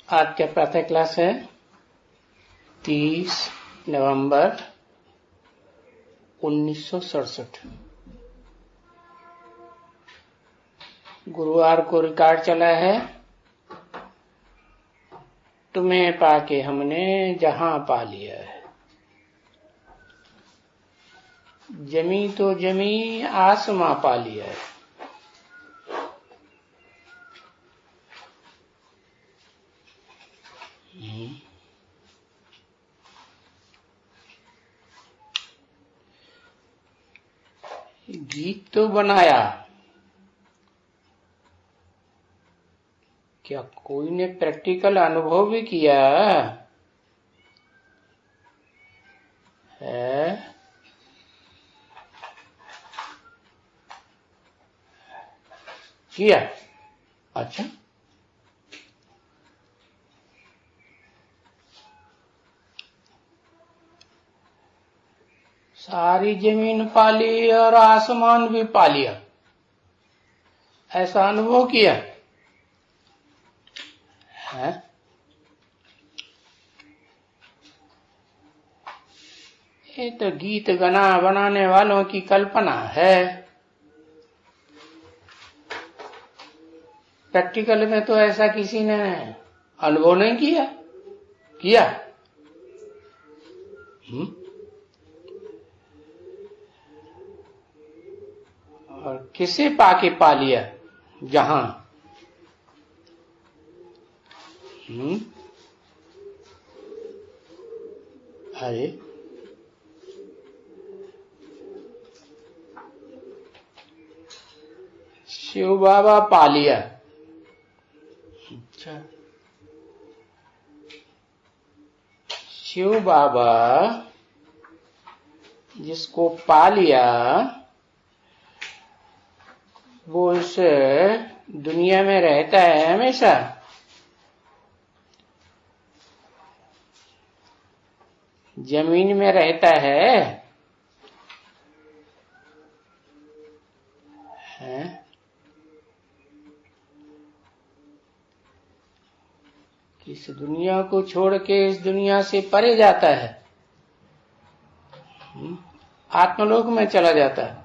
आज का प्रातः क्लास है 30 नवंबर 1967। गुरुवार को रिकॉर्ड चला है। तुम्हें पाके हमने जहां पा लिया है। जमी तो जमी आसमां पा लिया है। गीत तो बनाया, क्या कोई ने प्रैक्टिकल अनुभव भी किया है? किया? अच्छा, सारी जमीन पा ली और आसमान भी पा लिया, ऐसा अनुभव किया है? ये तो गीत गाना बनाने वालों की कल्पना है। प्रैक्टिकल में तो ऐसा किसी ने अनुभव नहीं किया। किया? और किसे पाके पा लिया? जहां अरे शिव बाबा पा लिया। अच्छा, शिव बाबा जिसको पा लिया वो इस दुनिया में रहता है हमेशा। जमीन में रहता है, इस दुनिया को छोड़ के इस दुनिया से परे जाता है, आत्मलोक में चला जाता है।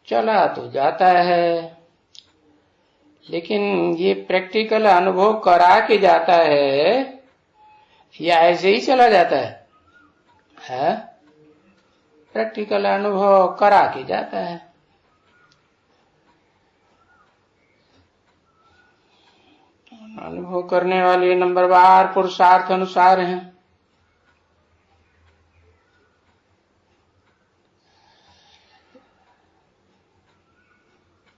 चला तो जाता है, लेकिन ये प्रैक्टिकल अनुभव करा के जाता है या ऐसे ही चला जाता है? प्रैक्टिकल अनुभव करा के जाता है। अनुभव करने वाले नंबरवार पुरुषार्थ अनुसार हैं।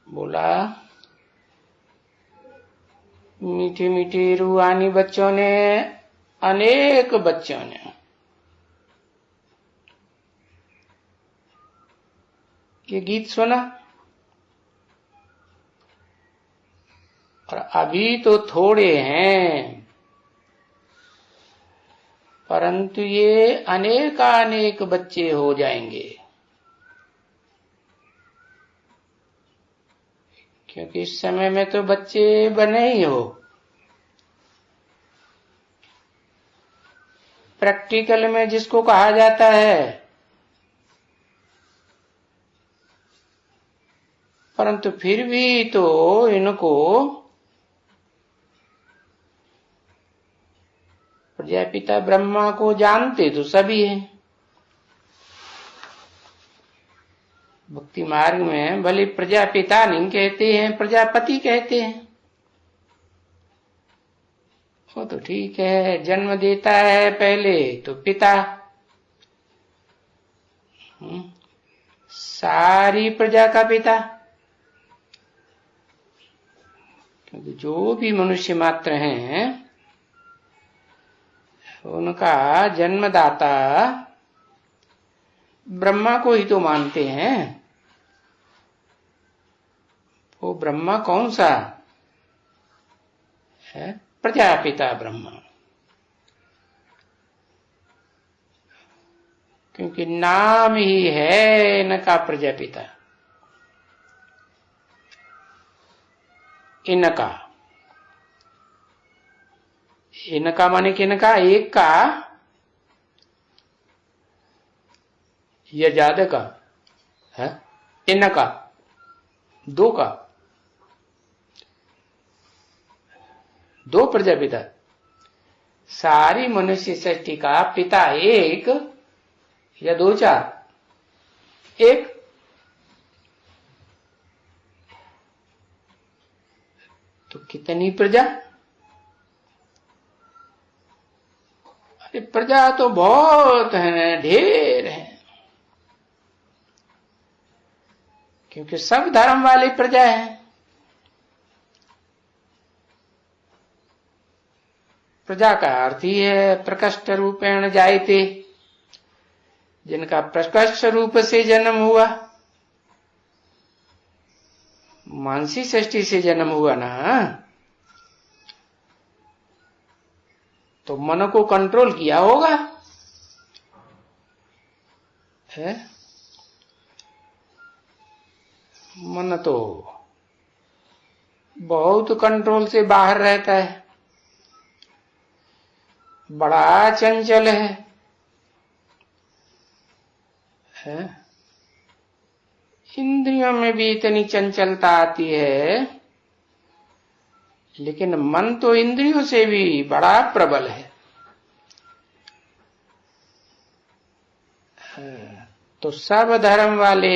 बोला मीठी मीठी रूहानी बच्चों ने, अनेक बच्चों ने ये गीत सुना, और अभी तो थोड़े हैं परंतु ये अनेक बच्चे हो जाएंगे, क्योंकि इस समय में तो बच्चे बने ही हो। प्रैक्टिकल में जिसको कहा जाता है, परंतु फिर भी तो इनको प्रजापिता ब्रह्मा को जानते तो सभी हैं। भक्ति मार्ग में भले प्रजापिता नहीं कहते हैं, प्रजापति कहते हैं। वो तो ठीक है, जन्म देता है पहले तो पिता, सारी प्रजा का पिता। क्योंकि जो भी मनुष्य मात्र हैं उनका जन्मदाता ब्रह्मा को ही तो मानते हैं। वो ब्रह्मा कौन सा है? प्रजापिता ब्रह्मा। क्योंकि नाम ही है इनका प्रजापिता। इनका इनका माने किनका? एक का या ज्यादा का है? इनका दो का, दो प्रजापिता। सारी मनुष्य सृष्टि का पिता एक या दो चार? एक। तो कितनी प्रजा? अरे प्रजा तो बहुत है, ढेर है, क्योंकि सब धर्म वाली प्रजा है। प्रजा का अर्थ ही है प्रकृष्ट रूपेण जायते, जिनका प्रकृष्ट रूप से जन्म हुआ। मानसी सृष्टि से जन्म हुआ ना, तो मन को कंट्रोल किया होगा है? मन तो बहुत कंट्रोल से बाहर रहता है, बड़ा चंचल है? इंद्रियों में भी इतनी चंचलता आती है, लेकिन मन तो इंद्रियों से भी बड़ा प्रबल है। तो सब धर्म वाले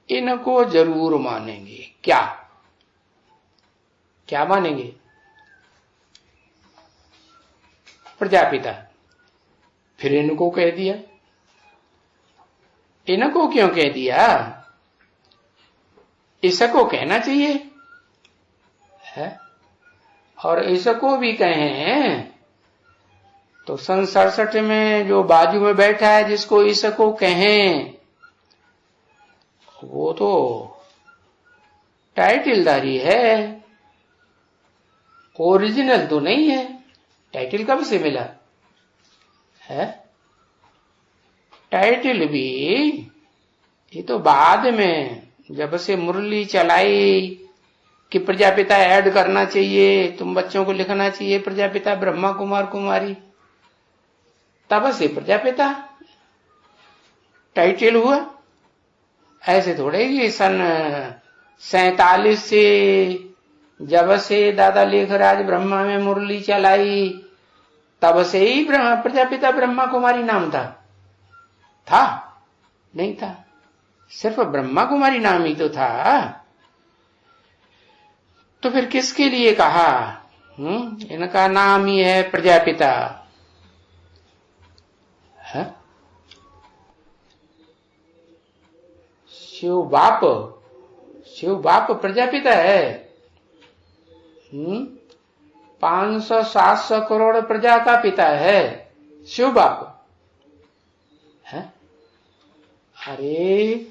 इनको जरूर मानेंगे। क्या क्या मानेंगे? प्रजापिता। फिर इनको कह दिया। इनको क्यों कह दिया? इसको कहना चाहिए है, और इसको भी कहें तो सन 67 में जो बाजू में बैठा है जिसको इसको कहें, वो तो टाइटलधारी है, ओरिजिनल तो नहीं है। टाइटल कब से मिला है? टाइटल भी ये तो बाद में, जब से मुरली चलाई कि प्रजापिता ऐड करना चाहिए, तुम बच्चों को लिखना चाहिए प्रजापिता ब्रह्मा कुमार कुमारी, तब से प्रजापिता टाइटल हुआ। ऐसे थोड़े कि सन 47 से जब से दादा लेखराज ब्रह्मा में मुरली चलाई तब से ही प्रजापिता ब्रह्मा कुमारी नाम था नहीं था, सिर्फ ब्रह्मा कुमारी नाम ही तो था। तो फिर किसके लिए कहा? इनका नाम ही है प्रजापिता है? शिव बाप प्रजापिता है। 500-700 करोड़ प्रजा का पिता है शिव बाप है। अरे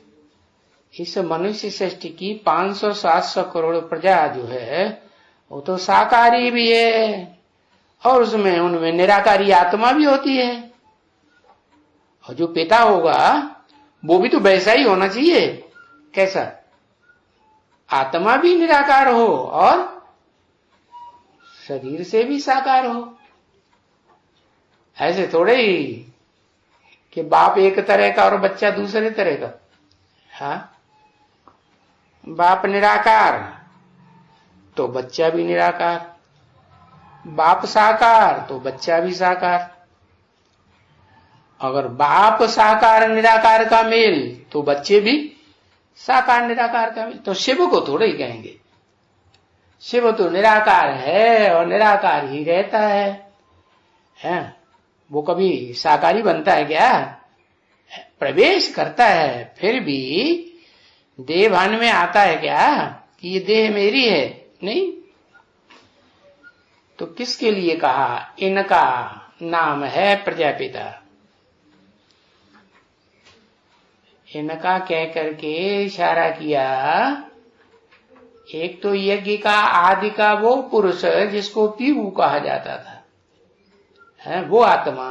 इस मनुष्य सृष्टि की 500-700 करोड़ प्रजा जो है वो तो साकारी भी है, और उसमें उनमें निराकारी आत्मा भी होती है। और जो पिता होगा वो भी तो वैसा ही होना चाहिए। कैसा? आत्मा भी निराकार हो और शरीर से भी साकार हो। ऐसे थोड़े ही कि बाप एक तरह का और बच्चा दूसरे तरह का। हाँ, बाप निराकार तो बच्चा भी निराकार, बाप साकार तो बच्चा भी साकार। अगर बाप साकार निराकार का मेल तो बच्चे भी साकार निराकार का मेल। तो शिव को थोड़े ही कहेंगे, शिव तो निराकार है और निराकार ही रहता है? वो कभी साकारी बनता है क्या? प्रवेश करता है, फिर भी देहभान में आता है क्या कि ये देह मेरी है? नहीं। तो किसके लिए कहा? इनका नाम है प्रजापिता। इनका कह करके इशारा किया। एक तो यज्ञ का आदि का वो पुरुष जिसको पीहू कहा जाता था है वो आत्मा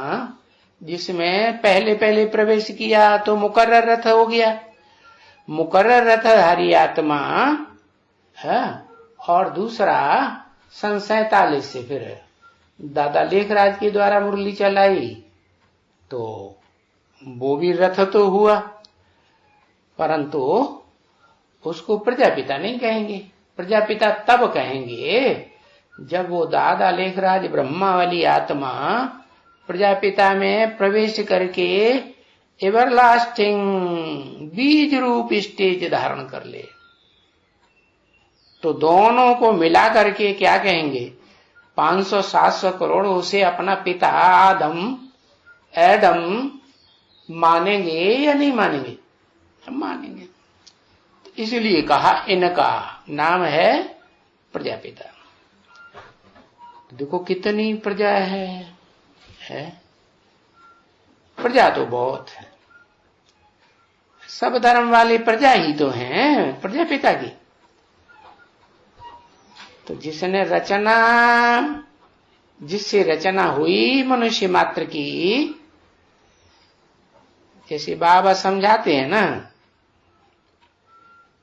जिसमें पहले पहले प्रवेश किया तो मुकर्रर रथ हो गया, मुकर्रर रथधारी आत्मा है। और दूसरा सन 47 से फिर दादा लेखराज के द्वारा मुरली चलाई तो वो भी रथ तो हुआ, परंतु उसको प्रजापिता नहीं कहेंगे। प्रजापिता तब कहेंगे जब वो दादा लेखराज ब्रह्मा वाली आत्मा प्रजापिता में प्रवेश करके एवरलास्टिंग बीज रूप स्टेज धारण कर ले। तो दोनों को मिला करके क्या कहेंगे, 500-700 करोड़ उसे अपना पिता एडम मानेंगे या नहीं मानेंगे? मानेंगे। इसलिए कहा इनका नाम है प्रजापिता। देखो कितनी प्रजा है? प्रजा तो बहुत है, सब धर्म वाले प्रजा ही तो हैं प्रजापिता की। तो जिसने रचना, जिससे रचना हुई मनुष्य मात्र की, जैसे बाबा समझाते हैं ना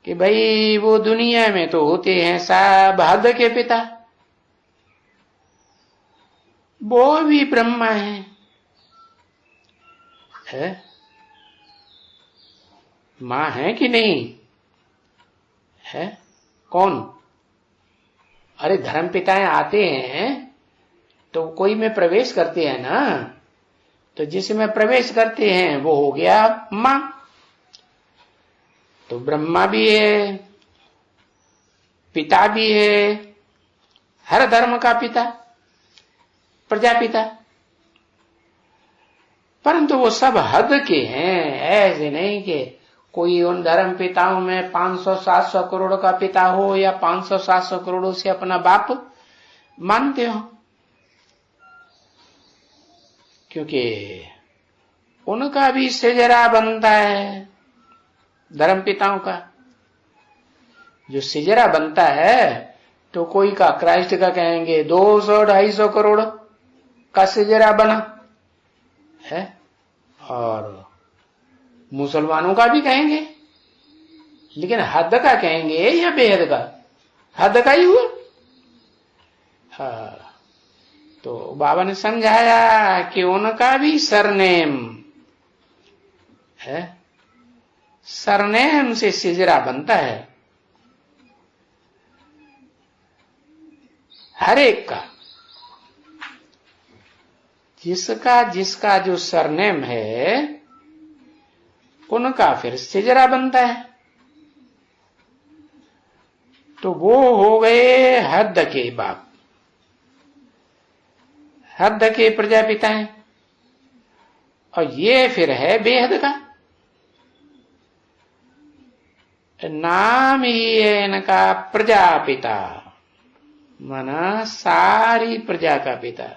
कि भाई वो दुनिया में तो होते हैं सब हद के पिता, वो भी ब्रह्मा है? मां है कि नहीं है? कौन? अरे धर्म पिताएं आते हैं तो कोई में प्रवेश करते हैं ना, तो जिसमें प्रवेश करते हैं वो हो गया मां। तो ब्रह्मा भी है, पिता भी है, हर धर्म का पिता प्रजापिता, परंतु वो सब हद के हैं। ऐसे नहीं कि कोई उन धर्म पिताओं में 500-700 करोड़ का पिता हो या 500-700 करोड़ से अपना बाप मानते हो, क्योंकि उनका भी सिजरा बनता है। धर्म पिताओं का जो सिजरा बनता है तो कोई का क्राइस्ट का कहेंगे 200-250 करोड़ का सिजरा बना है, और मुसलमानों का भी कहेंगे, लेकिन हद का कहेंगे या बेहद का? हद का ही हुआ। हाँ, तो बाबा ने समझाया कि उनका भी सरनेम है, सरनेम से सिजरा बनता है हर एक का। जिसका जिसका जो सरनेम है उनका फिर सिजरा बनता है। तो वो हो गए हद के बाप, हद के प्रजापिता हैं, और ये फिर है बेहद का। नाम ही है इनका प्रजापिता, माना सारी प्रजा का पिता।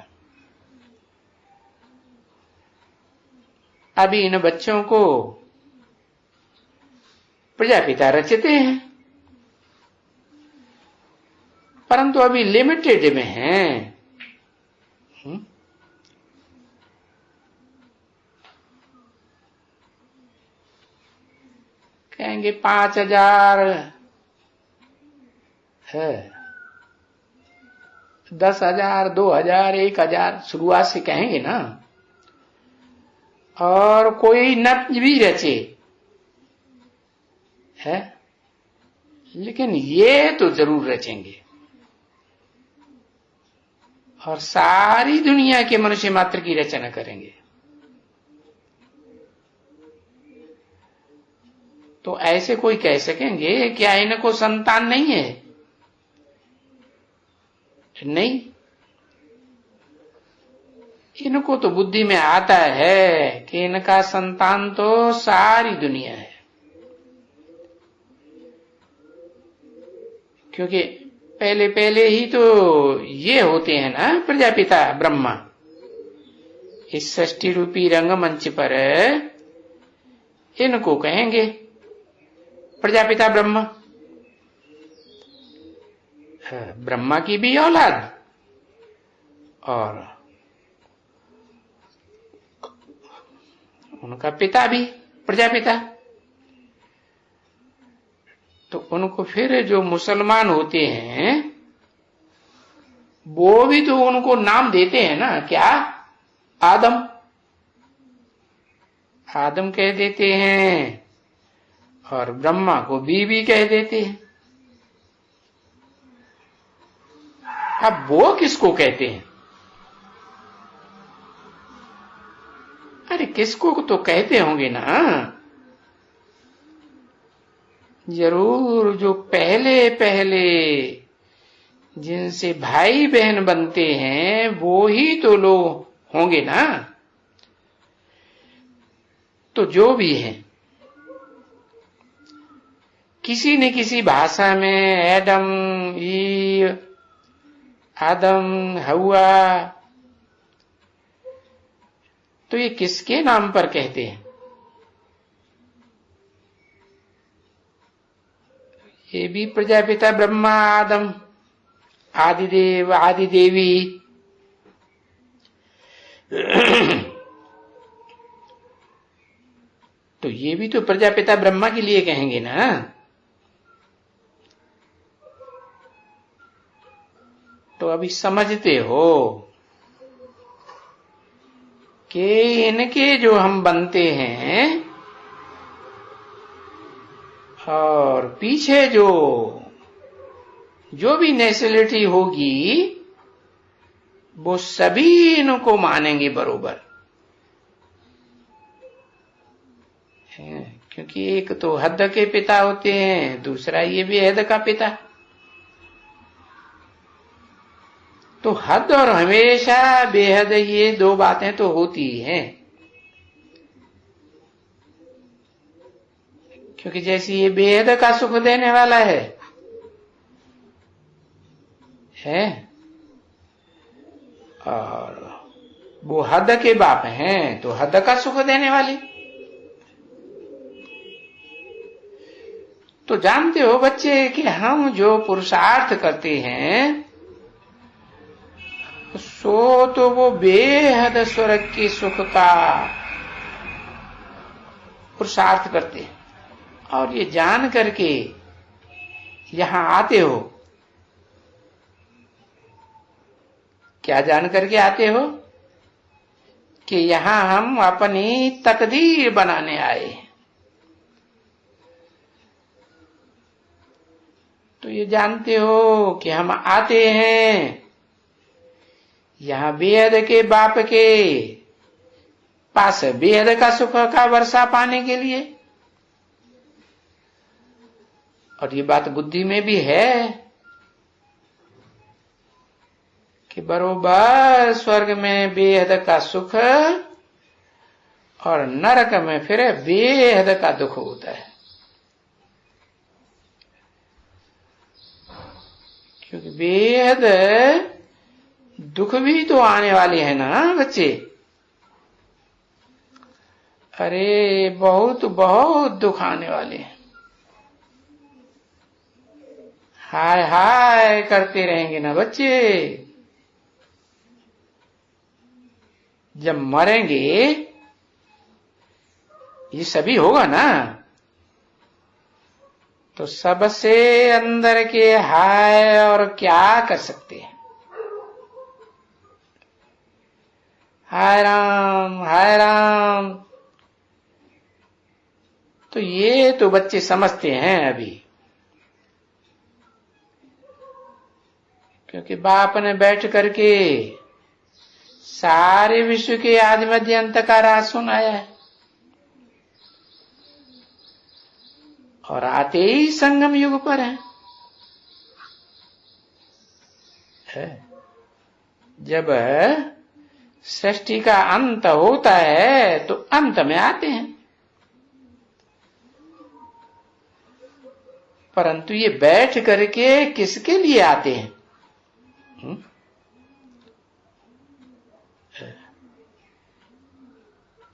अभी इन बच्चों को प्रजापिता रचते हैं, परंतु अभी लिमिटेड में हैं। कहेंगे 5,000 है, 10,000, 2,000, 1,000 शुरुआत से कहेंगे ना, और कोई न भी रचे है, लेकिन ये तो जरूर रचेंगे, और सारी दुनिया के मनुष्य मात्र की रचना करेंगे। तो ऐसे कोई कह सकेंगे क्या इनको संतान नहीं है? नहीं, इनको तो बुद्धि में आता है कि इनका संतान तो सारी दुनिया है, क्योंकि पहले पहले ही तो ये होते हैं ना प्रजापिता ब्रह्मा। इस षष्ठी रूपी रंगमंच पर इनको कहेंगे प्रजापिता ब्रह्मा। ब्रह्मा की भी औलाद और उनका पिता भी प्रजापिता। तो उनको फिर जो मुसलमान होते हैं वो भी तो उनको नाम देते हैं ना, क्या? आदम, आदम कह देते हैं, और ब्रह्मा को बीबी कह देते हैं। अब वो किसको कहते हैं? अरे किसको तो कहते होंगे ना, जरूर जो पहले पहले जिनसे भाई बहन बनते हैं वो ही तो लोग होंगे ना। तो जो भी है किसी न किसी भाषा में एडम, ईव, आदम, हवा, तो ये किसके नाम पर कहते हैं? ये भी प्रजापिता ब्रह्मा, आदम, आदिदेव, आदिदेवी। तो ये भी तो प्रजापिता ब्रह्मा के लिए कहेंगे ना। तो अभी समझते हो कि इनके जो हम बनते हैं और पीछे जो भी नेचुरलिटी होगी वो सभी इनको मानेंगे बरोबर, क्योंकि एक तो हद के पिता होते हैं, दूसरा ये भी हद का पिता। तो हद और हमेशा बेहद, ये दो बातें तो होती हैं। क्योंकि जैसे ये बेहद का सुख देने वाला है और वो हद के बाप हैं तो हद का सुख देने वाले। तो जानते हो बच्चे कि हम जो पुरुषार्थ करते हैं सो तो वो बेहद स्वर्ग के सुख का पुरुषार्थ करते हैं। और ये जान करके यहां आते हो, क्या जान करके आते हो? कि यहां हम अपनी तकदीर बनाने आए। तो ये जानते हो कि हम आते हैं यहां बेहद के बाप के पास बेहद का सुख का वर्षा पाने के लिए। और ये बात बुद्धि में भी है कि बरोबर स्वर्ग में बेहद का सुख और नरक में फिर बेहद का दुख होता है। क्योंकि बेहद दुख भी तो आने वाले हैं ना बच्चे। अरे बहुत बहुत दुख आने वाले हैं। हाय हाय करते रहेंगे ना बच्चे। जब मरेंगे ये सभी होगा ना, तो सबसे अंदर के हाय और क्या कर सकते हैं। हाय राम हाय राम। तो ये तो बच्चे समझते हैं अभी, क्योंकि बाप ने बैठ करके सारे विश्व के आदि मध्य अंत का राज सुनाया है। और आते ही संगम युग पर है। जब सृष्टि का अंत होता है तो अंत में आते हैं, परंतु ये बैठ करके किसके लिए आते हैं?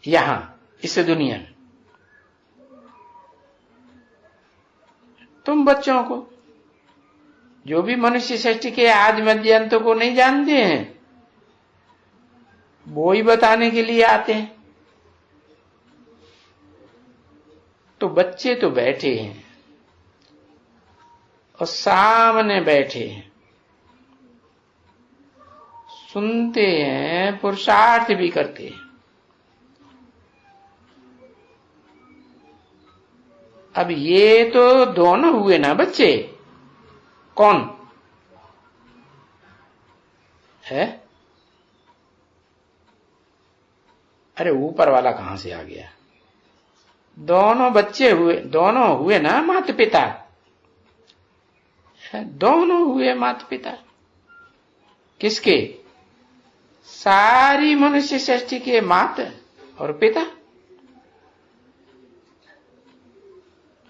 यहां इस दुनिया में तुम बच्चों को, जो भी मनुष्य सृष्टि के आदि मध्य अंत को नहीं जानते हैं वो ही बताने के लिए आते हैं। तो बच्चे तो बैठे हैं और सामने बैठे हैं, सुनते हैं, पुरुषार्थ भी करते हैं। अब ये तो दोनों हुए ना बच्चे। कौन है? अरे ऊपर वाला कहां से आ गया? दोनों बच्चे हुए, दोनों हुए ना माता पिता, दोनों हुए माता पिता। किसके? सारी मनुष्य सृष्टि के माता और पिता।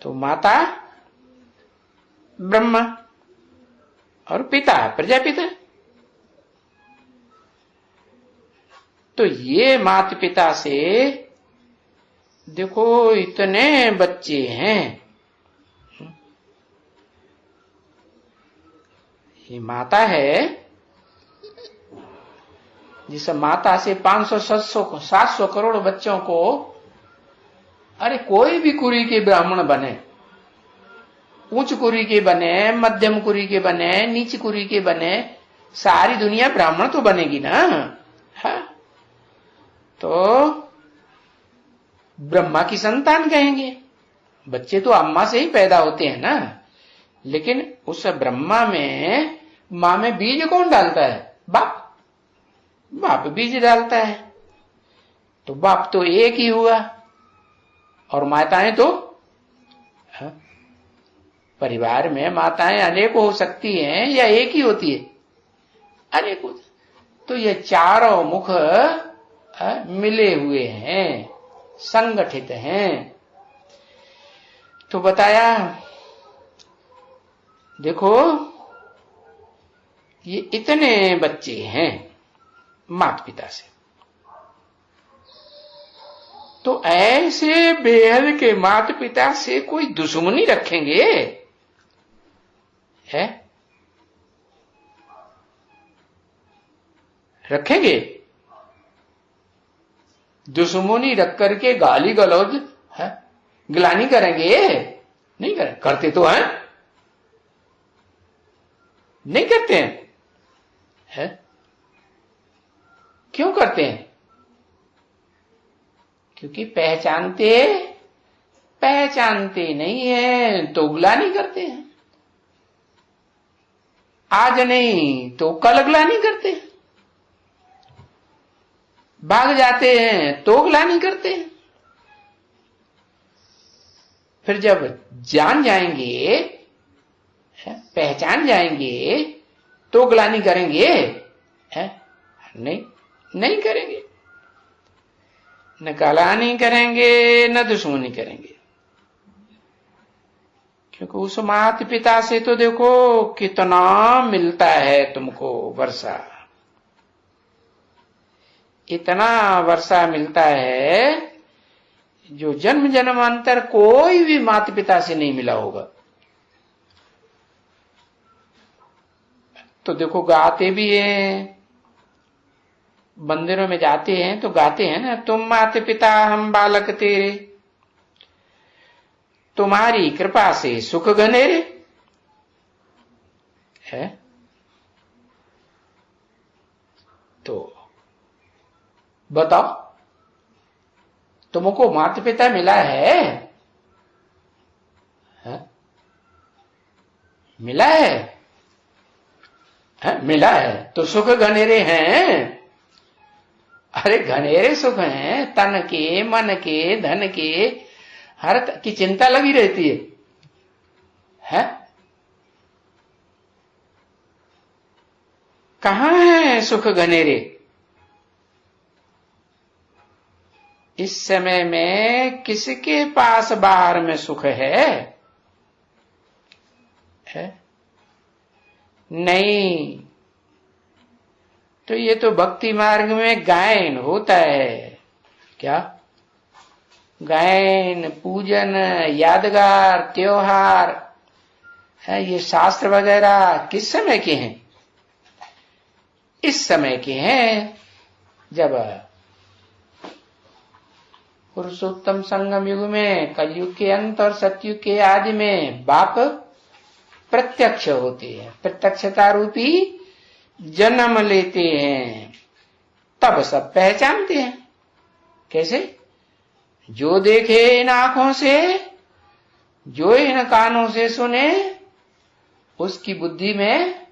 तो माता ब्रह्मा और पिता प्रजापिता। तो ये माता पिता से देखो इतने बच्चे हैं। ये माता है, जिस माता से 500 700 करोड़ बच्चों को, अरे कोई भी कुरी के ब्राह्मण बने, उच्च कुरी के बने, मध्यम कुरी के बने, नीच कुरी के बने, सारी दुनिया ब्राह्मण तो बनेगी ना। हाँ? तो ब्रह्मा की संतान कहेंगे। बच्चे तो अम्मा से ही पैदा होते हैं ना, लेकिन उस ब्रह्मा में मां में बीज कौन डालता है? बाप। बाप बीज डालता है। तो बाप तो एक ही हुआ, और माताएं तो परिवार में माताएं अनेक हो सकती हैं या एक ही होती है? अनेक होती। तो ये चारों मुख मिले हुए हैं, संगठित हैं। तो बताया, देखो ये इतने बच्चे हैं माता पिता से। तो ऐसे बेहद के माता पिता से कोई दुश्मनी रखेंगे? है? रखेंगे? दुश्मनी रख करके गाली गलौज है, गिलानी करेंगे? नहीं करें। करते तो हैं, नहीं करते हैं? है? क्यों करते हैं? क्योंकि पहचानते नहीं है तो गिलानी करते हैं। आज नहीं तो कल गिलानी करते हैं। भाग जाते हैं तो गिलानी करते हैं। फिर जब जान जाएंगे, पहचान जाएंगे, तो गिलानी करेंगे? है? नहीं करेंगे। न गिलानी करेंगे, न दुश्मनी करेंगे। क्योंकि उस माता पिता से तो देखो कितना मिलता है तुमको वर्षा, इतना वर्षा मिलता है जो जन्म जन्मांतर कोई भी माता पिता से नहीं मिला होगा। तो देखो गाते भी हैं, मंदिरों में जाते हैं तो गाते हैं ना, तुम माता पिता हम बालक तेरे, तुम्हारी कृपा से सुख घनेरे। है? तो बताओ, तुमको माता पिता मिला है? मिला है? मिला है तो सुख घनेरे हैं। अरे घनेरे सुख हैं, तन के, मन के, धन के, हर की चिंता लगी रहती है? कहां है सुख घनेरे? इस समय में किसके पास बाहर में सुख है? नहीं। तो ये तो भक्ति मार्ग में गायन होता है। क्या? गायन, पूजन, यादगार, त्योहार है। ये शास्त्र वगैरह किस समय के हैं? इस समय के हैं, जब पुरुषोत्तम संगम युग में, कलयुग के अंत और सतयुग के आदि में बाप प्रत्यक्ष होते हैं, प्रत्यक्षता रूपी जन्म लेते हैं, तब सब पहचानते हैं। कैसे? जो देखे इन आंखों से, जो इन कानों से सुने, उसकी बुद्धि में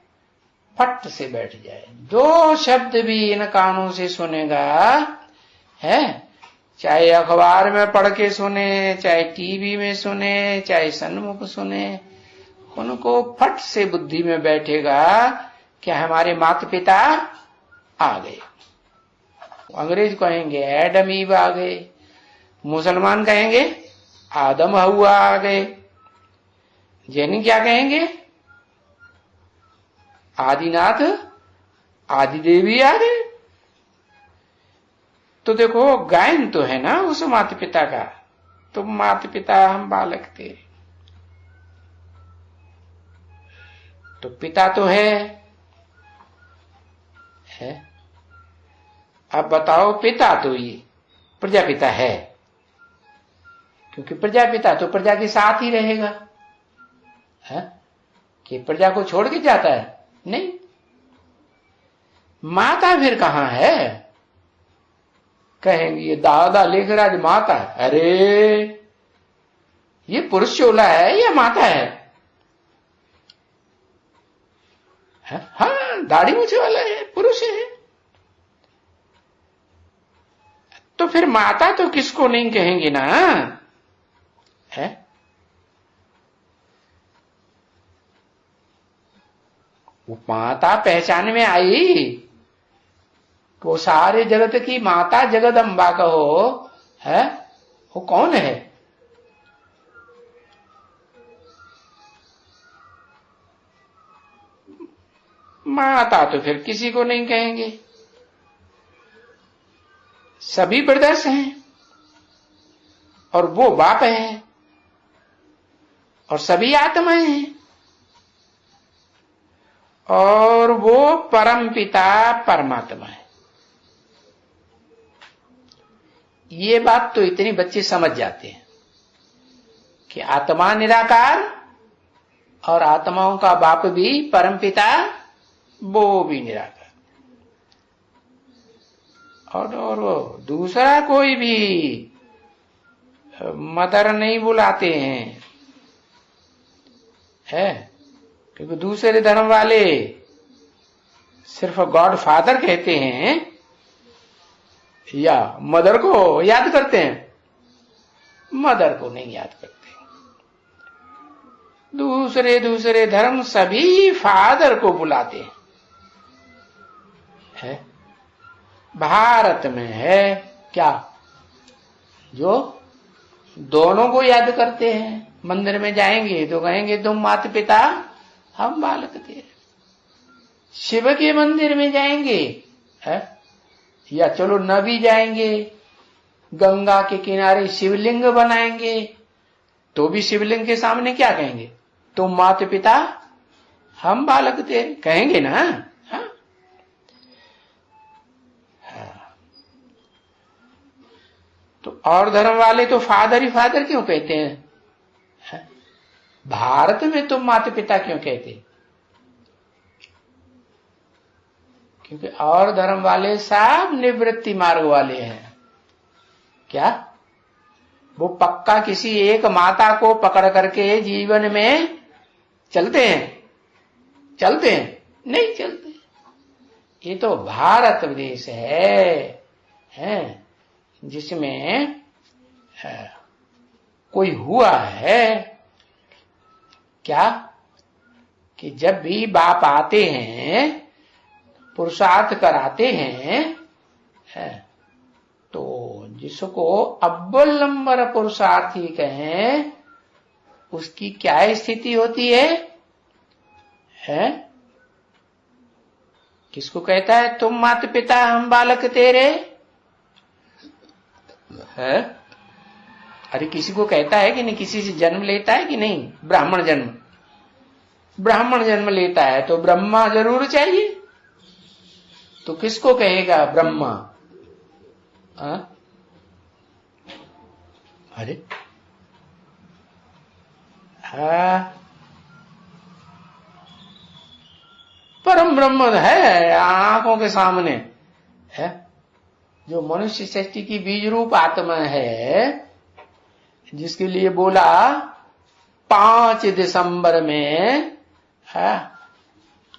फट से बैठ जाए। दो शब्द भी इन कानों से सुनेगा, है, चाहे अखबार में पढ़ के सुने, चाहे टीवी में सुने, चाहे सन्मुख सुने, उनको फट से बुद्धि में बैठेगा कि हमारे माता पिता आ गए। अंग्रेज कहेंगे एडम ईव आ गए, मुसलमान कहेंगे आदम हवा आ गए, जैनी क्या कहेंगे आदिनाथ आदि देवी आ गए। तो देखो गायन तो है ना उस माता पिता का, तुम माता पिता हम बालक थे, तो पिता तो है। अब बताओ, पिता तो ये प्रजापिता है, क्योंकि प्रजापिता तो प्रजा के साथ ही रहेगा, है? कि प्रजा को छोड़ के जाता है? नहीं। माता फिर कहां है? कहेंगे ये दादा लेकर आज माता है। अरे ये पुरुष चोला है या माता है? हाँ, दाढ़ी मूछे वाला है, पुरुष है। तो फिर माता तो किसको नहीं कहेंगे ना, है? वो माता पहचान में आई तो सारे जगत की माता जगदम्बा कहो, है? वो कौन है? माता तो फिर किसी को नहीं कहेंगे, सभी ब्रदर्स हैं और वो बाप है और सभी आत्माएं हैं और वो परम पिता परमात्मा है। ये बात तो इतनी बच्चे समझ जाते हैं कि आत्मा निराकार और आत्माओं का बाप भी परम पिता, वो भी निराकार, और वो दूसरा कोई भी मदर नहीं बुलाते हैं, है? क्योंकि दूसरे धर्म वाले सिर्फ गॉड फादर कहते हैं या मदर को याद करते हैं, मदर को नहीं याद करते। दूसरे धर्म सभी फादर को बुलाते हैं, है? भारत में है क्या, जो दोनों को याद करते हैं। मंदिर में जाएंगे तो कहेंगे तुम माता पिता हम बालक थे। शिव के मंदिर में जाएंगे, है? या चलो न भी जाएंगे, गंगा के किनारे शिवलिंग बनाएंगे तो भी शिवलिंग के सामने क्या कहेंगे? तुम माता पिता हम बालक थे, कहेंगे ना? हाँ? तो और धर्म वाले तो फादर ही फादर क्यों कहते हैं? भारत में तुम माता पिता क्यों कहते? क्योंकि और धर्म वाले सब निवृत्ति मार्ग वाले हैं। क्या वो पक्का किसी एक माता को पकड़ करके जीवन में चलते हैं? चलते हैं? नहीं चलते। ये तो भारत देश है जिसमें कोई हुआ है क्या कि जब भी बाप आते हैं पुरुषार्थ कराते हैं तो जिसको अव्वल नंबर पुरुषार्थी कहें उसकी क्या स्थिति होती है? किसको कहता है तुम माता पिता हम बालक तेरे? है? अरे किसी को कहता है कि नहीं? किसी से जन्म लेता है कि नहीं? ब्राह्मण जन्म लेता है तो ब्रह्मा जरूर चाहिए, तो किसको कहेगा ब्रह्मा? अरे परम ब्रह्म है आंखों के सामने है, जो मनुष्य सृष्टि की बीज रूप आत्मा है, जिसके लिए बोला 5 दिसंबर में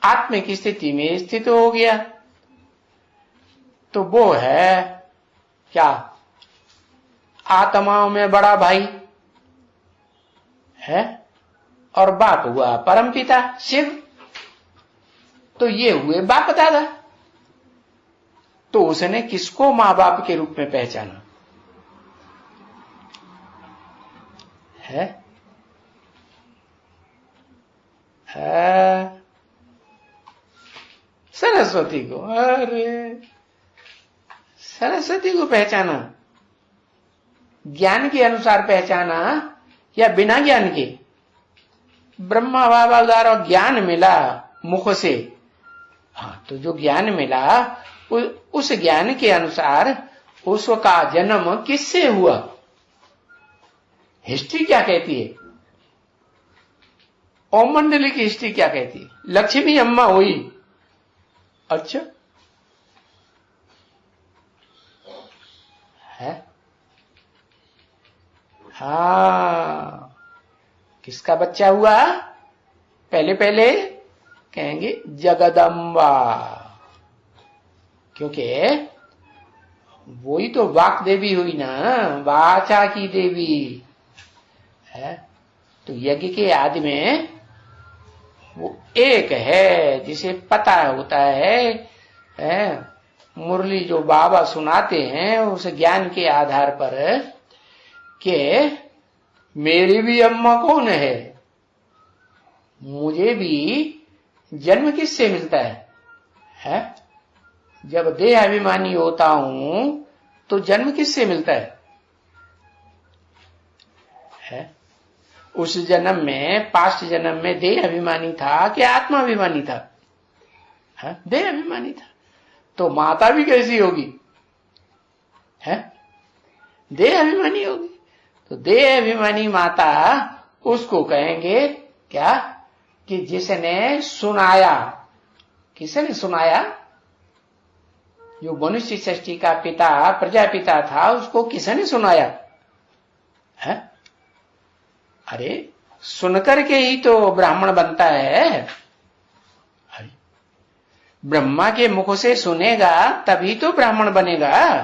आत्मिक स्थिति में स्थित हो गया, तो वो है क्या? आत्माओं में बड़ा भाई है और बाप हुआ परम पिता शिव, तो ये हुए बाप दादा। तो उसने किसको मां बाप के रूप में पहचाना है? सरस्वती को। अरे सरस्वती को पहचाना, ज्ञान के अनुसार पहचाना या बिना ज्ञान के? ब्रह्मा बाबा द्वारा ज्ञान मिला मुख से, हाँ, तो जो ज्ञान मिला उस ज्ञान के अनुसार उसका जन्म किससे हुआ, हिस्ट्री क्या कहती है? ओम मंडली की हिस्ट्री क्या कहती है? लक्ष्मी अम्मा हुई। अच्छा है, हाँ, किसका बच्चा हुआ? पहले पहले कहेंगे जगदम्बा, क्योंकि वही तो वाक देवी हुई ना, वाचा की देवी है। तो यज्ञ के आदि में वो एक है जिसे पता होता है, मुरली जो बाबा सुनाते हैं उस ज्ञान के आधार पर कि मेरी भी अम्मा कौन है, मुझे भी जन्म किससे मिलता है? जब देह अभिमानी होता हूं तो जन्म किससे मिलता है? उस जन्म में, पास्ट जन्म में देह अभिमानी था कि आत्मा अभिमानी था? देह अभिमानी था। तो माता भी कैसी होगी? देह अभिमानी होगी। तो देह अभिमानी माता उसको कहेंगे क्या? कि जिसने सुनाया। किसने सुनाया? जो मनुष्य सृष्टि का पिता प्रजापिता था, उसको किसने सुनाया है? अरे सुनकर के ही तो ब्राह्मण बनता है। ब्रह्मा के मुख से सुनेगा तभी तो ब्राह्मण बनेगा।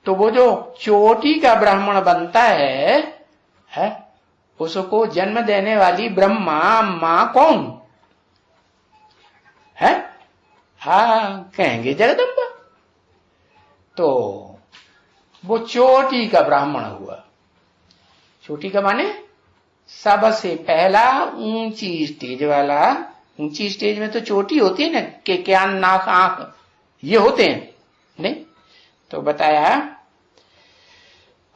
तो वो जो चोटी का ब्राह्मण बनता है उसको जन्म देने वाली ब्रह्मा मां कौन है? हाँ, कहेंगे जगदम्बा। तो वो चोटी का ब्राह्मण हुआ। चोटी का माने सबसे पहला ऊंची स्टेज वाला। ऊंची स्टेज में तो चोटी होती है ना, के कान नाक आंख ये होते हैं, नहीं? तो बताया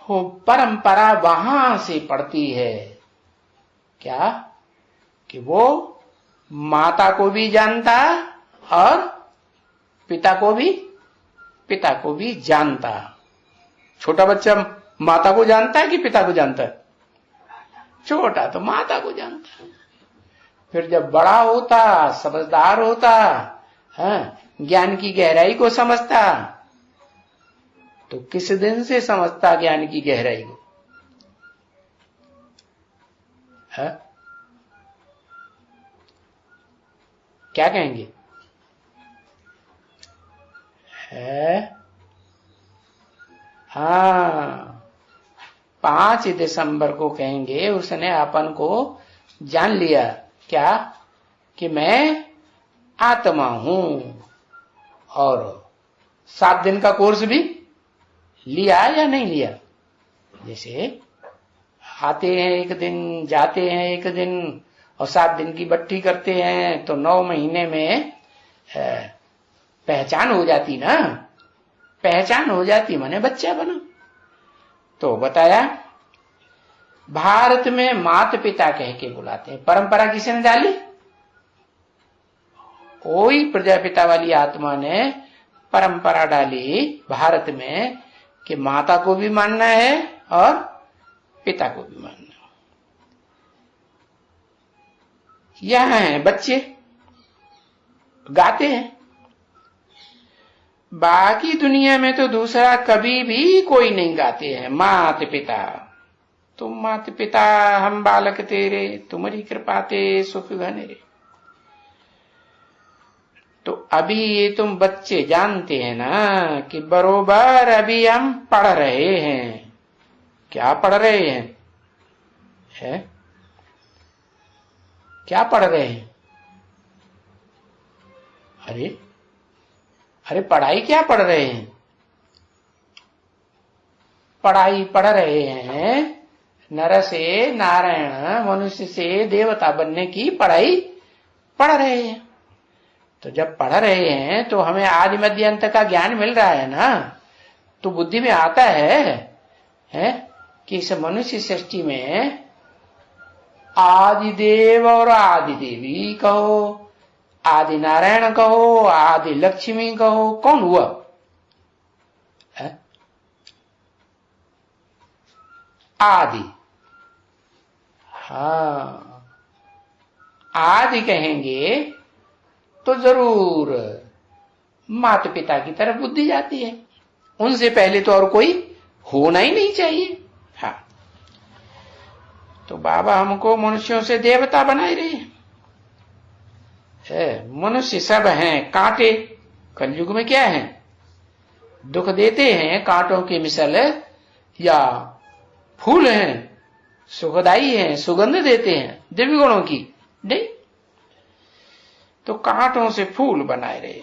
हो परंपरा वहां से पड़ती है क्या? कि वो माता को भी जानता और पिता को भी जानता। छोटा बच्चा माता को जानता है कि पिता को जानता है? छोटा तो माता को जानता है। फिर जब बड़ा होता, समझदार होता, ज्ञान की गहराई को समझता, तो किस दिन से समझता ज्ञान की गहराई को? क्या कहेंगे? हाँ, 5 दिसंबर को कहेंगे उसने अपन को जान लिया। क्या? कि मैं आत्मा हूं। और 7 दिन का कोर्स भी लिया या नहीं लिया? जैसे आते हैं एक दिन, जाते हैं एक दिन, और 7 दिन की बट्टी करते हैं, तो 9 महीने में पहचान हो जाती ना। पहचान हो जाती माने बच्चा बना। तो बताया भारत में माता पिता कह के बुलाते हैं। परंपरा किसने डाली? वही प्रजापिता वाली आत्मा ने परंपरा डाली भारत में कि माता को भी मानना है और पिता को भी मानना। यहां है बच्चे गाते हैं, बाकी दुनिया में तो दूसरा कभी भी कोई नहीं गाते हैं। मात पिता, तुम मात पिता हम बालक तेरे, तुम्हारी कृपा ते सुख घने रे। तो अभी ये तुम बच्चे जानते हैं ना कि बरोबर अभी हम पढ़ रहे हैं। क्या पढ़ रहे हैं? है? क्या पढ़ रहे हैं? अरे पढ़ाई क्या पढ़ रहे हैं? पढ़ाई पढ़ रहे हैं नर से नारायण, मनुष्य से देवता बनने की पढ़ाई पढ़ रहे हैं। तो जब पढ़ रहे हैं तो हमें आदि मध्य अंत का ज्ञान मिल रहा है ना, तो बुद्धि में आता है कि इस मनुष्य सृष्टि में आदि देव और आदि देवी कहो, आदि नारायण कहो, आदि लक्ष्मी कहो, कौन हुआ? आदि। हाँ, आदि कहेंगे तो जरूर माता पिता की तरफ बुद्धि जाती है। उनसे पहले तो और कोई होना ही नहीं चाहिए। हाँ, तो बाबा हमको मनुष्यों से देवता बनाए रहे हैं। मनुष्य सब हैं कांटे। कलयुग में क्या है? दुख देते हैं कांटों की मिसल, या फूल हैं सुखदाई हैं, सुगंध देते हैं दिव्य गुणों की? नहीं, तो कांटों से फूल बनाए रहे।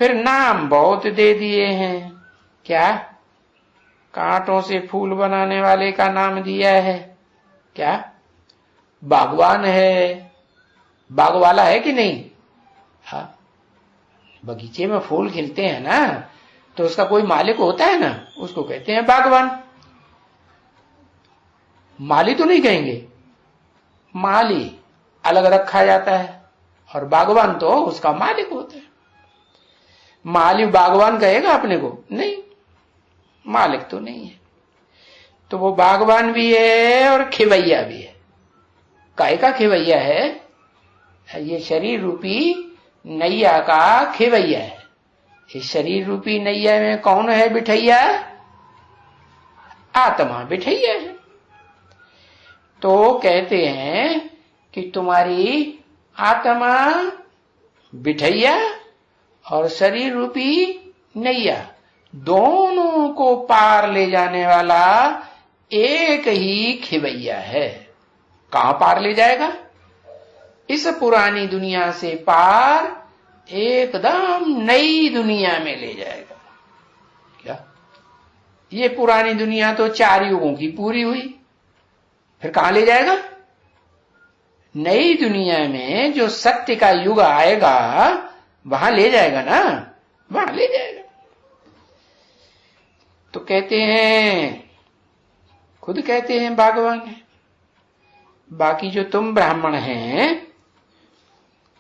फिर नाम बहुत दे दिए हैं। क्या? कांटों से फूल बनाने वाले का नाम दिया है क्या? बागवान है, बाग वाला है कि नहीं? हाँ, बगीचे में फूल खिलते हैं ना, तो उसका कोई मालिक होता है ना, उसको कहते हैं बागवान। माली तो नहीं कहेंगे, माली अलग रखा जाता है, और बागवान तो उसका मालिक होता है। माली बागवान कहेगा अपने को? नहीं, मालिक तो नहीं है। तो वो बागवान भी है और खिवैया भी है। काय का खिवैया है? ये शरीर रूपी नैया का खिवैया है। इस शरीर रूपी नैया में कौन है बिठैया? आत्मा बिठैया है। तो कहते हैं कि तुम्हारी आत्मा बिठैया और शरीर रूपी नैया, दोनों को पार ले जाने वाला एक ही खिवैया है। कहां पार ले जाएगा? इस पुरानी दुनिया से पार एकदम नई दुनिया में ले जाएगा। क्या? ये पुरानी दुनिया तो 4 युगों की पूरी हुई, फिर कहां ले जाएगा? नई दुनिया में जो सत्य का युग आएगा वहां ले जाएगा ना, वहां ले जाएगा। तो कहते हैं, खुद कहते हैं भगवान है, बाकी जो तुम ब्राह्मण हैं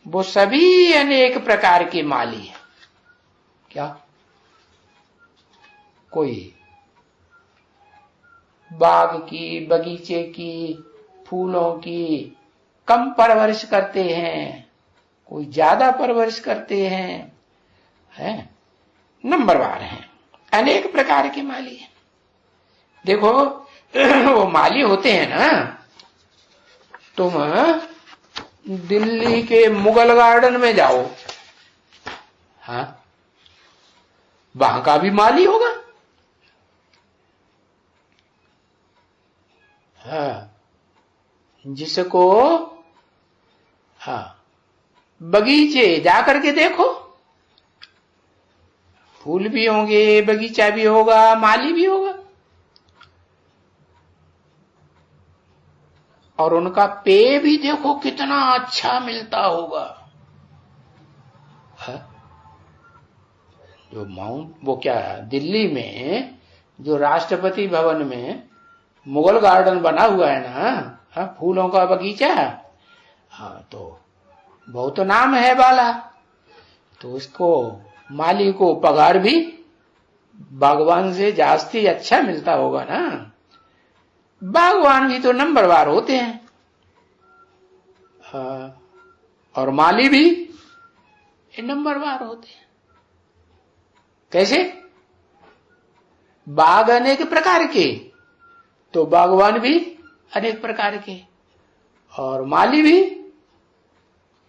वो सभी अनेक प्रकार के माली हैं। क्या? कोई बाग की, बगीचे की, फूलों की कम परवरिश करते हैं, कोई ज्यादा परवरिश करते हैं, नंबरवार हैं, अनेक प्रकार के माली हैं। देखो वो माली होते हैं ना, तुम दिल्ली के मुगल गार्डन में जाओ, हाँ, वहां का भी माली होगा। हाँ, जिसको, हाँ, बगीचे जाकर के देखो, फूल भी होंगे, बगीचा भी होगा, माली भी होगा, और उनका पेय भी देखो कितना अच्छा मिलता होगा। है? जो वो क्या दिल्ली में जो राष्ट्रपति भवन में मुगल गार्डन बना हुआ है ना, हाँ, फूलों का बगीचा, हाँ, तो बहुत नाम है वाला, तो उसको माली को पगार भी भगवान से जास्ती अच्छा मिलता होगा ना। बागवान भी तो नंबरवार होते हैं। और माली भी नंबरवार होते हैं। कैसे? बाग अनेक प्रकार के, तो बागवान भी अनेक प्रकार के, और माली भी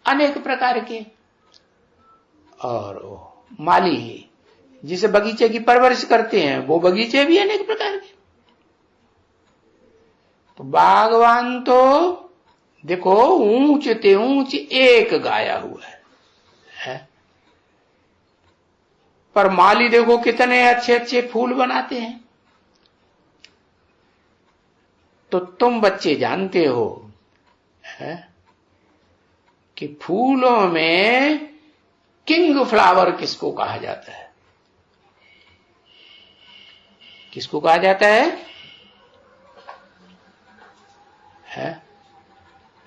अनेक प्रकार के। और माली जिसे बगीचे की परवरिश करते हैं वो बगीचे भी अनेक प्रकार के। तो बागवान तो देखो ऊंच ते ऊंच एक गाया हुआ है, पर माली देखो कितने अच्छे अच्छे फूल बनाते हैं। तो तुम बच्चे जानते हो है कि फूलों में किंग फ्लावर किसको कहा जाता है? किसको कहा जाता है?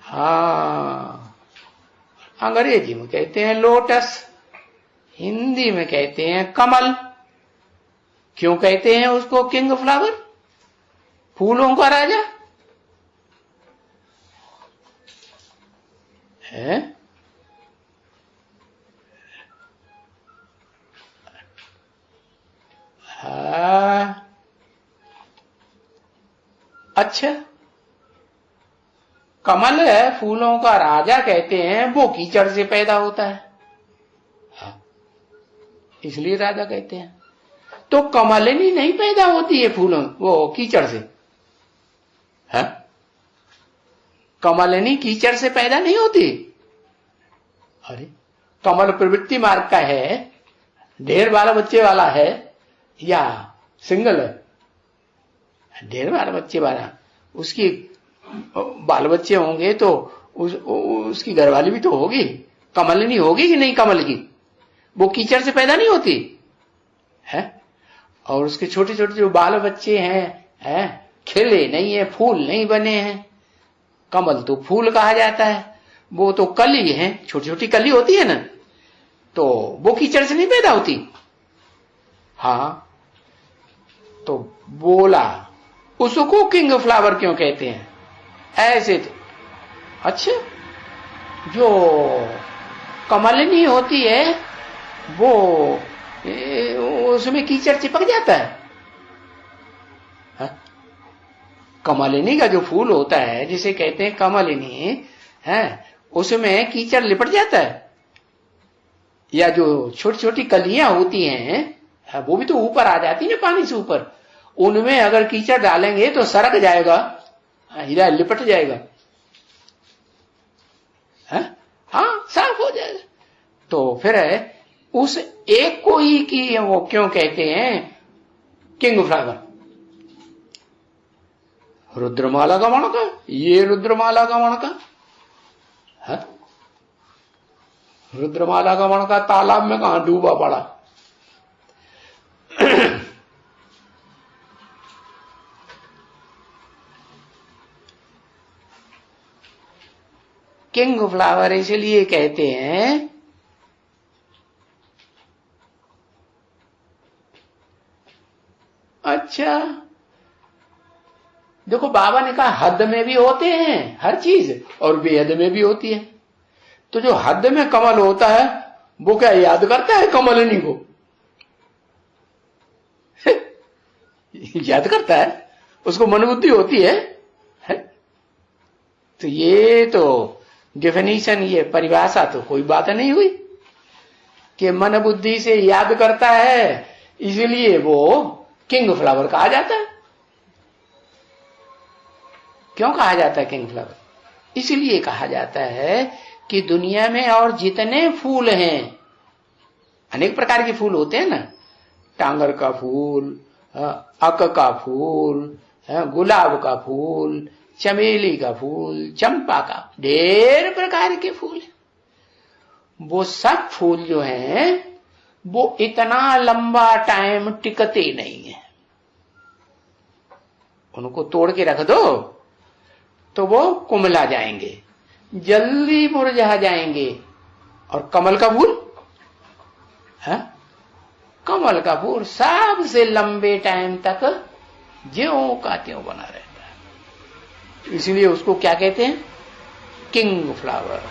हाँ, अंग्रेजी में कहते हैं लोटस, हिंदी में कहते हैं कमल। क्यों कहते हैं उसको किंग फ्लावर? फूलों का राजा है। हाँ, अच्छा, कमल है फूलों का राजा कहते हैं, वो कीचड़ से पैदा होता है, इसलिए राजा कहते हैं। तो कमलिनी नहीं पैदा होती है फूलों वो कीचड़ से, है? कमलिनी कीचड़ से पैदा नहीं होती। अरे कमल प्रवृत्ति मार्ग का है, ढेर बाल बच्चे वाला है या सिंगल है? ढेर बाल बच्चे वाला, उसकी बाल बच्चे होंगे तो उसकी घरवाली भी तो होगी, कमलिनी होगी कि नहीं? कमल की वो कीचड़ से पैदा नहीं होती है। और उसके छोटे छोटे जो बाल बच्चे हैं, खिले नहीं है, फूल नहीं बने हैं। कमल तो फूल कहा जाता है, वो तो कली है, छोटी छोटी कली होती है ना, तो वो कीचड़ से नहीं पैदा होती। हाँ, तो बोला उसको किंग फ्लावर क्यों कहते हैं? ऐसे तो अच्छा, जो कमलिनी होती है वो उसमें कीचड़ चिपक जाता है। कमलिनी का जो फूल होता है जिसे कहते हैं कमलिनी है, उसमें कीचड़ लिपट जाता है। या जो छोटी छोटी कलियां होती हैं वो भी तो ऊपर आ जाती है ना, पानी से ऊपर, उनमें अगर कीचड़ डालेंगे तो सरक जाएगा, हीरा लिपट जाएगा, हाँ साफ हो जाएगा। तो फिर उस एक को ही की वो क्यों कहते हैं किंग फ्लावर? रुद्रमाला का मणका, ये रुद्रमाला का मणका है, रुद्रमाला का मणका तालाब में कहां डूबा पड़ा। किंग फ्लावर इसलिए कहते हैं अच्छा, देखो बाबा ने कहा हद में भी होते हैं हर चीज और बेहद में भी होती है। तो जो हद में कमल होता है वो क्या याद करता है कमलिनी को? याद करता है, उसको मन बुद्धि होती है? तो ये तो डेफिनेशन, ये परिभाषा तो कोई बात नहीं हुई कि मन बुद्धि से याद करता है इसलिए वो किंग फ्लावर कहा जाता है। क्यों कहा जाता है किंग फ्लावर? इसलिए कहा जाता है कि दुनिया में और जितने फूल हैं, अनेक प्रकार के फूल होते हैं ना, टांगर का फूल, अक का फूल, गुलाब का फूल, चमेली का फूल, चंपा का, ढेर प्रकार के फूल। वो सब फूल जो हैं वो इतना लंबा टाइम टिकते नहीं है। उनको तोड़ के रख दो तो वो कुमला जाएंगे, जल्दी मुरझा जाएंगे। और कमल का फूल है, कमल का फूल सबसे लंबे टाइम तक ज्यों का त्यों बना रहता है। इसलिए उसको क्या कहते हैं, किंग फ्लावर।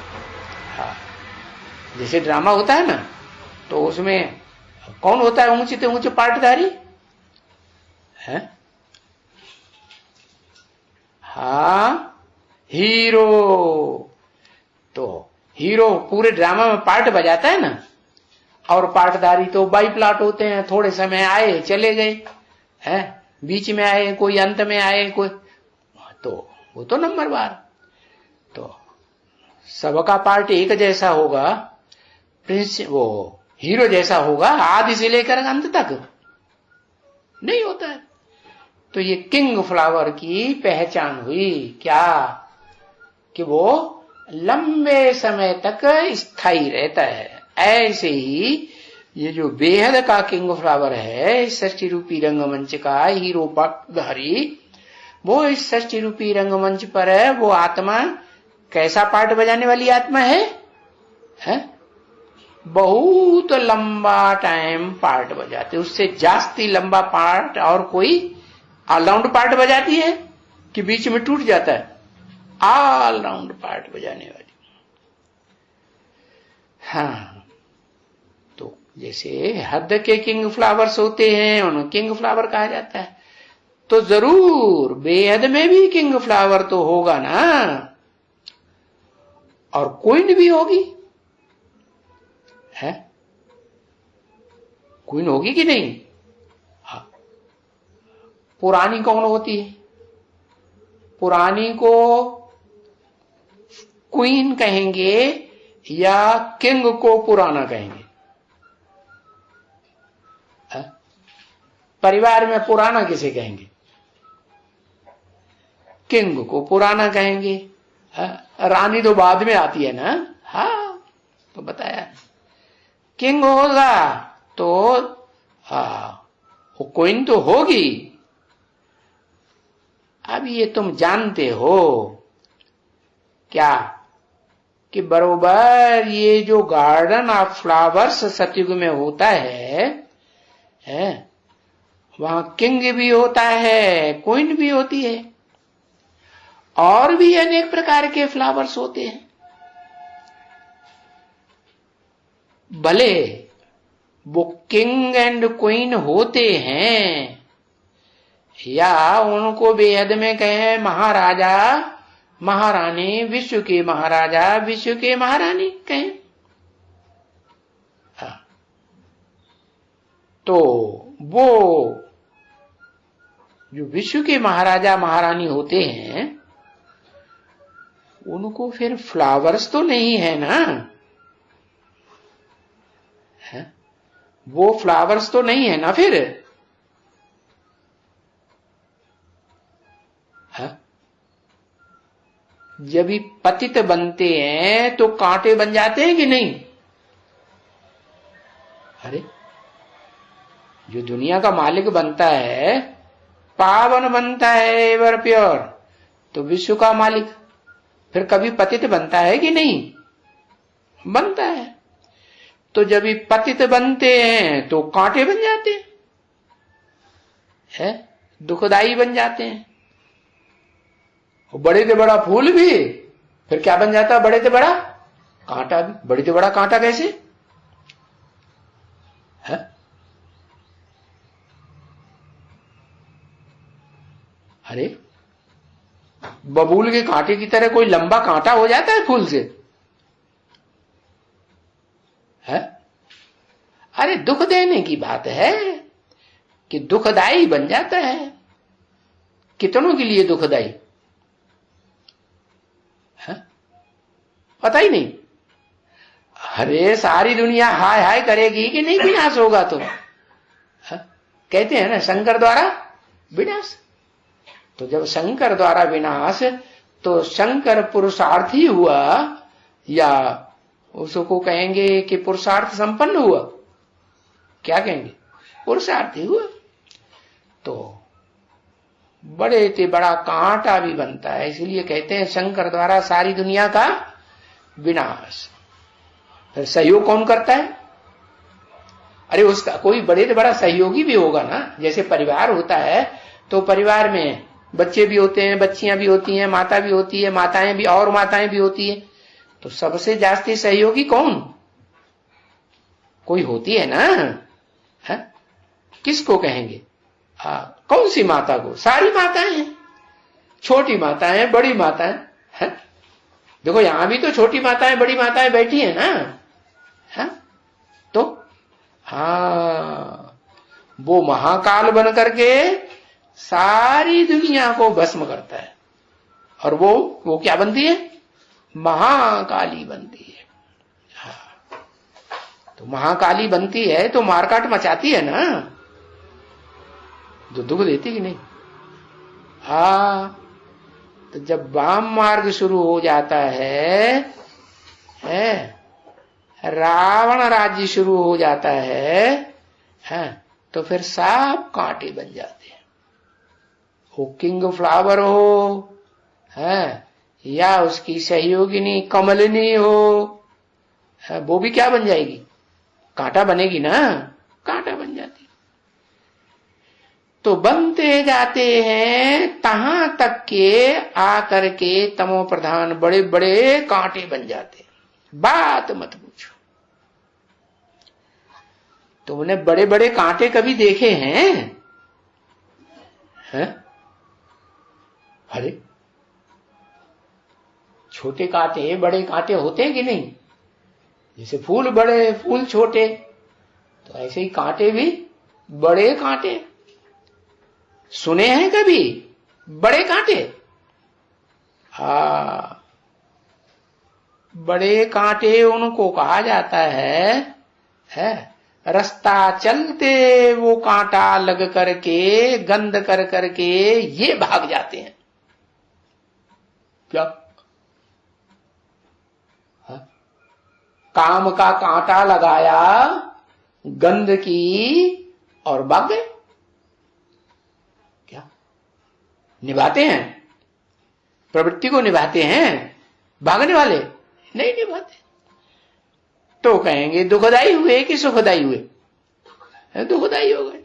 हाँ, जैसे ड्रामा होता है ना, तो उसमें कौन होता है ऊंचे से ऊंचे पार्टधारी है? हाँ, हीरो। तो हीरो पूरे ड्रामा में पार्ट बजाता है ना, और पार्टधारी तो बाई प्लाट होते हैं, थोड़े समय आए चले गए, हैं, बीच में आए कोई, अंत में आए कोई, तो वो तो नंबर बार। तो सबका पार्ट एक जैसा होगा, प्रिंस वो हीरो जैसा होगा आदि से लेकर अंत तक नहीं होता है। तो ये किंग फ्लावर की पहचान हुई क्या, कि वो लंबे समय तक स्थायी रहता है। ऐसे ही ये जो बेहद का किंग फ्लावर है, सृष्टि रूपी रंगमंच का हीरो पार्टधारी, वो इस सृष्टि रूपी रंगमंच पर है। वो आत्मा कैसा पार्ट बजाने वाली आत्मा है? बहुत लंबा टाइम पार्ट बजाते, उससे जास्ती लंबा पार्ट और कोई ऑलराउंड पार्ट बजाती है कि बीच में टूट जाता है, ऑल राउंड पार्ट बजाने वाली। हाँ, तो जैसे हद के किंग फ्लावर्स होते हैं, उन्हें किंग फ्लावर कहा जाता है। तो जरूर बेहद में भी किंग फ्लावर तो होगा ना, और क्वीन भी होगी, है? क्वीन होगी कि नहीं? हाँ। पुरानी कौन होती है? पुरानी को क्वीन कहेंगे या किंग को पुराना कहेंगे? परिवार में पुराना किसे कहेंगे? किंग को पुराना कहेंगे। रानी तो बाद में आती है ना। हाँ, तो बताया किंग होगा तो वो क्वीन तो होगी। अब ये तुम जानते हो क्या कि बरोबर ये जो गार्डन ऑफ फ्लावर्स सतयुग में होता है, वहां किंग भी होता है, क्वीन भी होती है, और भी अनेक प्रकार के फ्लावर्स होते हैं। भले वो किंग एंड क्वीन होते हैं या उनको बेहद में कहें महाराजा महारानी, विश्व के महाराजा विश्व के महारानी कहें, तो वो जो विश्व के महाराजा महारानी होते हैं उनको फिर फ्लावर्स तो नहीं है ना, है? वो फ्लावर्स तो नहीं है ना फिर, है? जब भी पतित बनते हैं तो कांटे बन जाते हैं कि नहीं? अरे जो दुनिया का मालिक बनता है, पावन बनता है, एवर प्योर, तो विश्व का मालिक फिर कभी पतित बनता है कि नहीं? बनता है। तो जब भी पतित बनते हैं तो कांटे बन जाते हैं, दुखदाई बन जाते हैं। बड़े से बड़ा फूल भी फिर क्या बन जाता है? बड़े से बड़ा कांटा भी। बड़े से बड़ा कांटा कैसे है? अरे बबूल के कांटे की तरह कोई लंबा कांटा हो जाता है फूल से, है? अरे दुख देने की बात है कि दुखदाई बन जाता है। कितनों के लिए दुखदाई है? पता ही नहीं। अरे सारी दुनिया हाय हाय करेगी कि नहीं विनाश होगा तो, है? कहते हैं ना शंकर द्वारा विनाश। तो जब शंकर द्वारा विनाश, तो शंकर पुरुषार्थी हुआ या उसको कहेंगे कि पुरुषार्थ संपन्न हुआ? क्या कहेंगे? पुरुषार्थी हुआ। तो बड़े से बड़ा कांटा भी बनता है, इसलिए कहते हैं शंकर द्वारा सारी दुनिया का विनाश। फिर सहयोग कौन करता है? अरे उसका कोई बड़े से बड़ा सहयोगी भी होगा ना। जैसे परिवार होता है तो परिवार में बच्चे भी होते हैं, बच्चियां भी होती हैं, माता भी होती है, माताएं भी और माताएं भी होती है। तो सबसे जास्ती सहयोगी कौन? कोई होती है ना, है? किसको कहेंगे? कौन सी माता को? सारी माताएं हैं, छोटी माताएं, बड़ी माताएं, है? देखो यहां भी तो छोटी माताएं, बड़ी माताएं बैठी है ना, है? तो वो महाकाल बन करके सारी दुनिया को भस्म करता है। और वो क्या बनती है? महाकाली बनती है। तो महाकाली बनती है तो मारकाट मचाती है ना, जो दुख देती कि नहीं? तो जब वाम मार्ग शुरू हो जाता है, रावण राज्य शुरू हो जाता है, तो फिर सब कांटे बन जाते हैं। वो किंग फ्लावर हो, या उसकी सहयोगिनी कमलिनी हो, वो भी क्या बन जाएगी? कांटा बनेगी ना, कांटा बन जाती। तो बनते जाते हैं तहां तक के आकर के तमो प्रधान बड़े बड़े कांटे बन जाते हैं। बात मत पूछो। तुमने बड़े बड़े कांटे कभी देखे हैं? अरे छोटे कांटे बड़े कांटे होते हैं कि नहीं? जैसे फूल बड़े फूल छोटे, तो ऐसे ही कांटे भी बड़े कांटे। सुने हैं कभी बड़े कांटे? बड़े कांटे उनको कहा जाता है रास्ता चलते वो कांटा लग करके गंध कर करके ये भाग जाते हैं। क्या? काम का कांटा लगाया गंध की और भाग गए। क्या निभाते हैं? प्रवृत्ति को निभाते हैं? भागने वाले नहीं निभाते। तो कहेंगे दुखदाई हुए कि सुखदाई हुए? दुखदाई हो गए।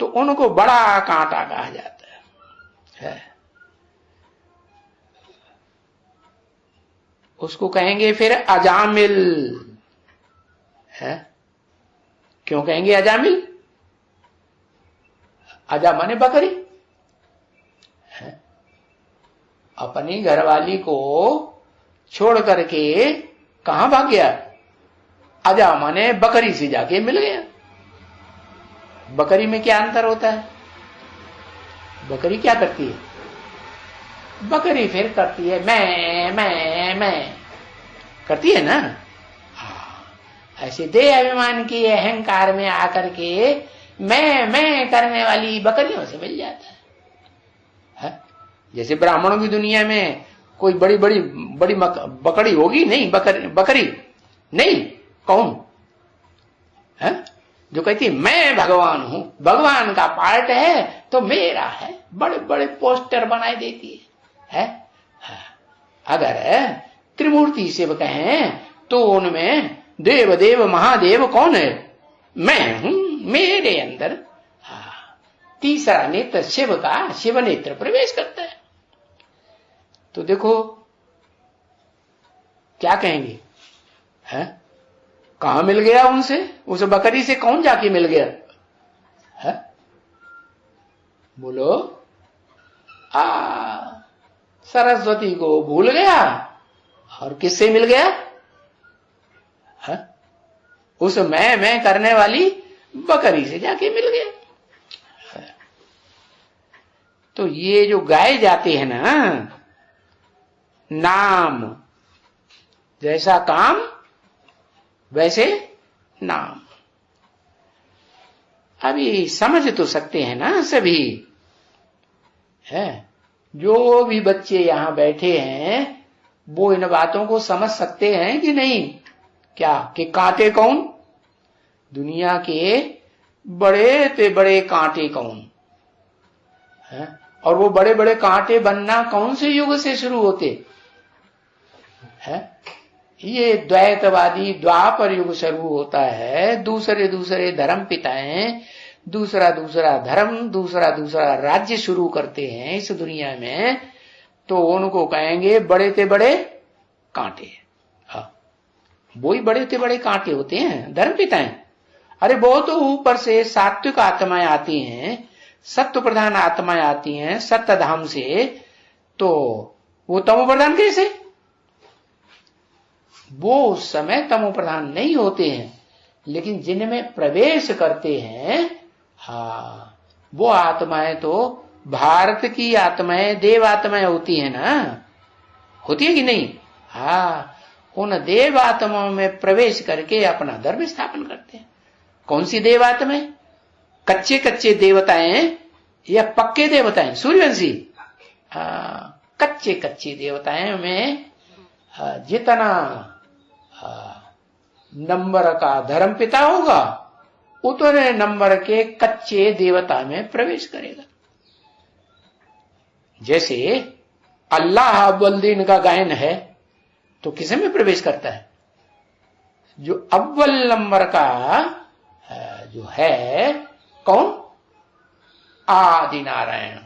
तो उनको बड़ा कांटा कहा जाता है। उसको कहेंगे फिर अजामिल। है क्यों कहेंगे अजामिल? अजा माने बकरी। है अपनी घरवाली को छोड़ करके कहां भाग गया? अजा माने बकरी से जाके मिल गया। बकरी में क्या अंतर होता है? बकरी क्या करती है? बकरी फिर करती है मैं करती है ना। ऐसे देह अभिमान की अहंकार में आकर के मैं करने वाली बकरियों से मिल जाता है। जैसे ब्राह्मणों की दुनिया में कोई बड़ी बड़ी बड़ी बकरी होगी नहीं? बकरी नहीं। कौन है जो कहती है मैं भगवान हूं, भगवान का पार्ट है तो मेरा है? बड़े बड़े पोस्टर बनाई देती है। अगर त्रिमूर्ति शिव कहें तो उनमें देव देव महादेव कौन है? मैं हूं, मेरे अंदर तीसरा नेत्र शिव का शिव नेत्र प्रवेश करता है। तो देखो क्या कहेंगे? कहां मिल गया उनसे? उस बकरी से कौन जाके मिल गया? बोलो। सरस्वती को भूल गया और किससे मिल गया? उस मैं करने वाली बकरी से जाके मिल गया। तो ये जो गाए जाते हैं ना, नाम जैसा काम वैसे नाम। अभी समझ तो सकते हैं ना सभी? है जो भी बच्चे यहां बैठे हैं वो इन बातों को समझ सकते हैं कि नहीं? क्या कि कांटे कौन? दुनिया के बड़े से बड़े कांटे कौन है? और वो बड़े बड़े कांटे बनना कौन से युग से शुरू होते हैं? ये द्वैतवादी द्वापर युग शुरू होता है। दूसरे दूसरे धर्म पिताएं दूसरा दूसरा धर्म, दूसरा दूसरा राज्य शुरू करते हैं इस दुनिया में, तो उनको कहेंगे बड़े ते बड़े कांटे। हाँ, वो ही बड़े ते बड़े कांटे होते हैं धर्म पिताएं। अरे वो तो ऊपर से सात्विक आत्माएं आती हैं, सत्व प्रधान आत्माएं आती हैं सत्य धाम से, तो वो तमो प्रधान कैसे? वो उस समय तमो प्रधान नहीं होते हैं, लेकिन जिनमें प्रवेश करते हैं, हाँ, वो आत्माएं तो भारत की आत्माएं देव आत्माएं होती है ना, होती है कि नहीं? हाँ, उन देव आत्माओं में प्रवेश करके अपना धर्म स्थापन करते हैं। कौन सी देव आत्माएं? कच्चे कच्चे देवताएं या पक्के देवताएं? सूर्यवंशी कच्चे कच्चे देवताएं में जितना नंबर का धर्म पिता होगा उतने नंबर के कच्चे देवता में प्रवेश करेगा। जैसे अल्लाह अव्वल दिन का गायन है तो किसे में प्रवेश करता है? जो अव्वल नंबर का जो है कौन? आदि नारायण,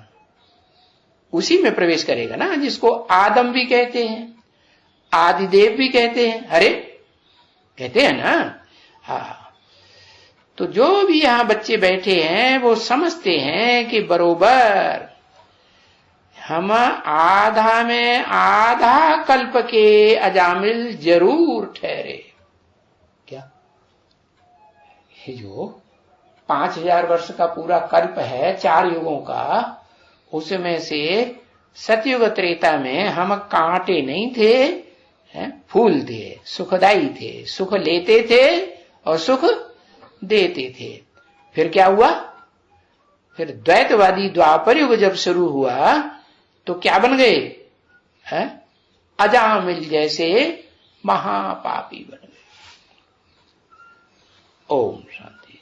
उसी में प्रवेश करेगा ना, जिसको आदम भी कहते हैं, आदिदेव भी कहते हैं। अरे कहते हैं ना। हाँ, तो जो भी यहां बच्चे बैठे हैं वो समझते हैं कि बरोबर हम आधा में आधा कल्प के अजामिल जरूर ठहरे। क्या ये जो 5000 वर्ष का पूरा कल्प है 4 युगों का, उसमें से सतयुग त्रेता में हम कांटे नहीं थे, फूल थे, सुखदाई थे, सुख लेते थे और सुख देते थे। फिर क्या हुआ? फिर द्वैतवादी द्वापर युग जब शुरू हुआ तो क्या बन गए? अजामिल जैसे महापापी बन गए। ओम शांति।